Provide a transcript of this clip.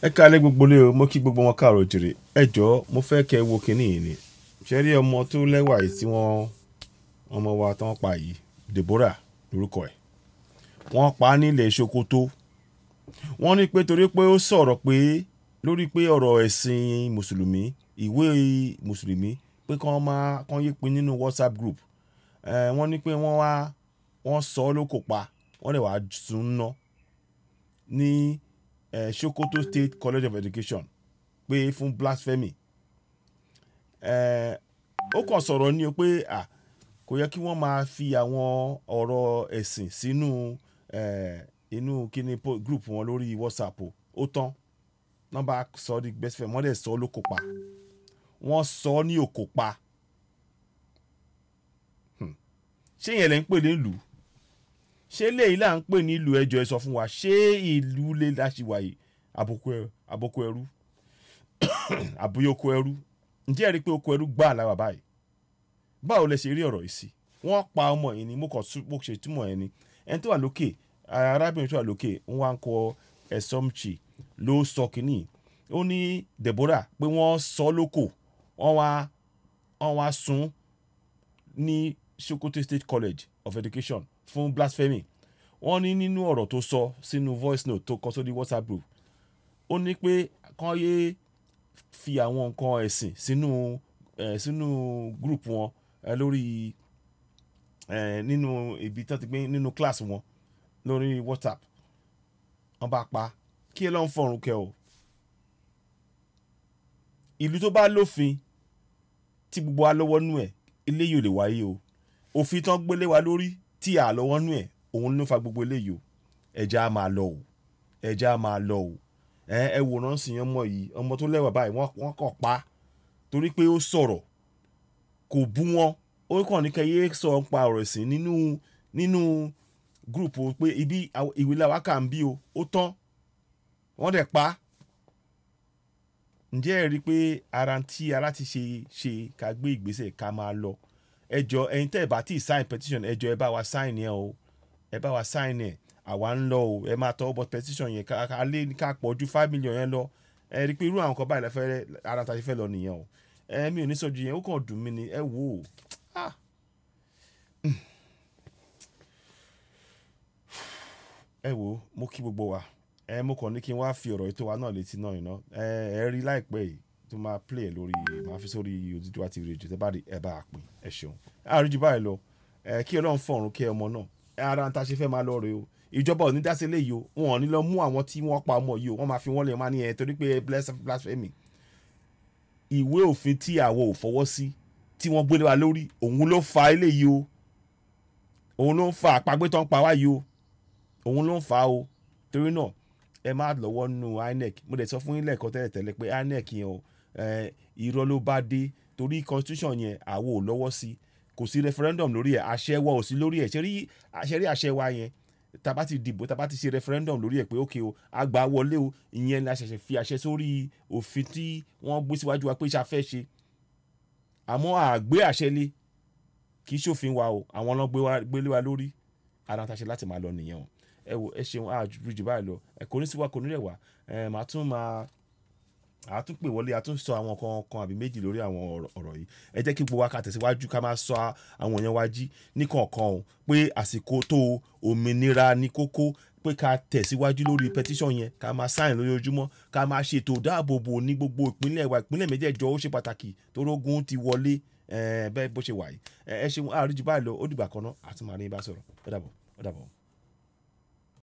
ẹ káalẹ́ gbogbo lé o mo kí gbogbo wọn káàárọ̀ jèrè ẹ jọ̀ọ́ mo fẹ́ kẹ́ wo kinní yìí ni ṣe rí ọmọ tó lẹ́wà yìí tí wọ́n ọmọ wa tán pa yìí Deborah lórúkọ ẹ̀ wọ́n pa á nílẹ̀ Sokoto wọ́n ní pé torí pé ó sọ̀rọ̀ pé lórí pé ọ̀rọ̀ ẹ̀sìn mùsùlùmí ìwé mùsùlùmí pé kán yé pin nínú WhatsApp group wọ́n ní pé wọ́n sọ ọ́ lóko pa wọ́n lè wá sùn ná ní Sokoto State College of Education pé fún blasphemy ó kàn sọ̀rọ̀ ní o pé kò yẹ kí wọ́n máa fi àwọn ọ̀rọ̀ ẹ̀sìn sínú inú kíní group wọn lórí WhatsApp ó tán nọ́mbà sọ di best friend wọ́n dẹ̀ sọ lóko pa wọ́n sọ ní òkò pa ṣé yẹn lẹ́ ń pè nílùú ṣé léyìí là ń pè nílùú ẹjọ́ ẹ sọ fún wa ṣé ìlú lè láṣìwà yìí àbòkù ẹrú àbúyọkọ ẹrú ǹjẹ́ ẹ rí i pé oko ẹrú gbà lára báyìí báwo lẹ ṣe rí ọ̀rọ̀ yìí sí wọ́n pa ọmọ yìí ni mo ṣe túmọ̀ ẹni ẹni tó wà lókè arábìnrin tó wà lókè ń wá ń kọ Hmmm Ki ló sọ kínní ó ní Deborah pé wọ́n sọ lóko wọ́n wá sùn ní Sokoto State College of Education fún blasphemy wọ́n ní nínú ọ̀rọ̀ tó sọ sínú voice note tó kọ sórí WhatsApp group ó ní pé kán yé fi àwọn nǹkan ẹ̀sìn sínú group wọn lórí nínú ibi tó ti gbé nínú class wọn lórí WhatsApp wọ́n bá pa kí ẹ lọ́n fọ̀rùn kẹ o ìlú tó bá lófin tí gbogbo wa lọ́wọ́ nú ẹ̀ eléyìí ò lè wáyé o òfin tán gbélé wa lórí tí a lọ́wọ́ nú ẹ̀ òun ló fa gbogbo eléyìí o ẹja á máa lọ o ẹja á máa lọ o ẹ wòran sí ọmọ yìí ọmọ tó lẹ́wà báyìí wọ́n kàn pa torí pé ó sọ̀rọ̀ kò bú wọn ó kàn ní kẹyẹ sọ ń pa ọ̀rọ̀ ẹ̀sìn nínú gúrùpù pé ibi ìwé làwa kà ń bí o ó tán wọ́n dẹ̀ pa ǹjẹ́ ẹ rí i pé ara ti ṣe ká gbé ìgbésẹ̀ ká máa lọ ẹ jọ̀ọ́ ẹ̀yin tẹ́ ẹ bá tí ì sign petition ẹ jọ̀ọ́ ẹ bá wa sign ẹ o ẹ bá wa sign ẹ àwa ń lọ o ẹ máa tọwọ́ bọ petition yẹn ká lé ká pọ̀ ju 5 million yẹn lọ ẹ rí i pé irú àwọn kan báyìí lẹ́fẹ̀ẹ́ ara ta ṣe fẹ́ lọ nìyẹn o mi ò ní sọ ju yẹn ó kàn dùn mí ni ẹ wò ó ẹ wò ó mo kí gbogbo wa mo kàn ní kí n wá fi ọ̀rọ̀ ètò wa náà létí náà iná ẹ rí láìpẹ́ yìí tó máa play lórí máa fi sórí Odùduwà TV rédíò tẹ́ bá rí ẹ bá a pín ẹ ṣeun àríjù báyìí lọ kí Ọlọ́run fọ̀run kí ọmọ náà ara ń ta ṣe fẹ́ máa lọ rè o ìjọba ò ní dásí eléyìí o wọn ò ní lọ mú àwọn tí wọ́n pa ọmọ yìí o wọ́n máa fi wọ́n lè máa ní ẹ torí pé blasphemy ìwé òfin tí àwọn ò fọwọ́ sí tí wọ́n gbélé wa lórí òun ló fa eléyìí o òun ló ń fa àpagbé tó ń pa wá yìí o òun ló ń fa o torí náà ẹ má lọ́wọ́ nínú INEC mo dẹ̀ sọ fún yín lẹ́ẹ̀kan tẹ́lẹ̀ pé INEC yẹn o irọ́ ló bá dé torí constitution yẹn àwo ò lọ́wọ́ sí kò sí referendum lórí ẹ̀ àṣẹ wa ò sí lórí ẹ̀ ṣe rí àṣẹ wa yẹn tá bá ti dìbò tá bá ti ṣe referendum lórí ẹ̀ pé ókè o àgbà wọlé o ìyẹn la ṣẹ̀ṣẹ̀ fi àṣẹ sórí òfin tí wọ́n gbé síwájú wa pé ṣá fẹ́ ṣe àmọ́ àgbé àṣẹ lé kì í ṣòfin wa o àwọn ló gbélé wa lórí ara ta ṣe láti máa lọ nìyẹn o ẹ wò ẹ ṣeun àjùjù báyìí lọ ẹ kò ní sí wa kò ní rẹ̀ wá màá tún pè wọlé a tún sọ àwọn kan àbí méjì lórí àwọn ọ̀rọ̀ yìí ẹ jẹ́ kí gbogbo wa ká tẹ̀síwájú ká máa sọ àwọn èèyàn wa jí ní kọ̀ọ̀kan o pé àsìkò tó òmìnira ní kókó pé ká tẹ̀síwájú lórí petition yẹn ká máa sáyìn lójoojúmọ́ ká máa ṣètò dáàbòbò ní gbogbo ìpínlẹ̀ wa ìpínlẹ̀ méjèèjọ ó ṣe pàtàkì torógún ti wọlé bẹ́ẹ̀ bó ṣe wà yìí ẹ ṣeun àríjù báyìí lọ ó dìgbà kan náà àti màá ní bá sọ̀rọ̀ ó dàbọ̀.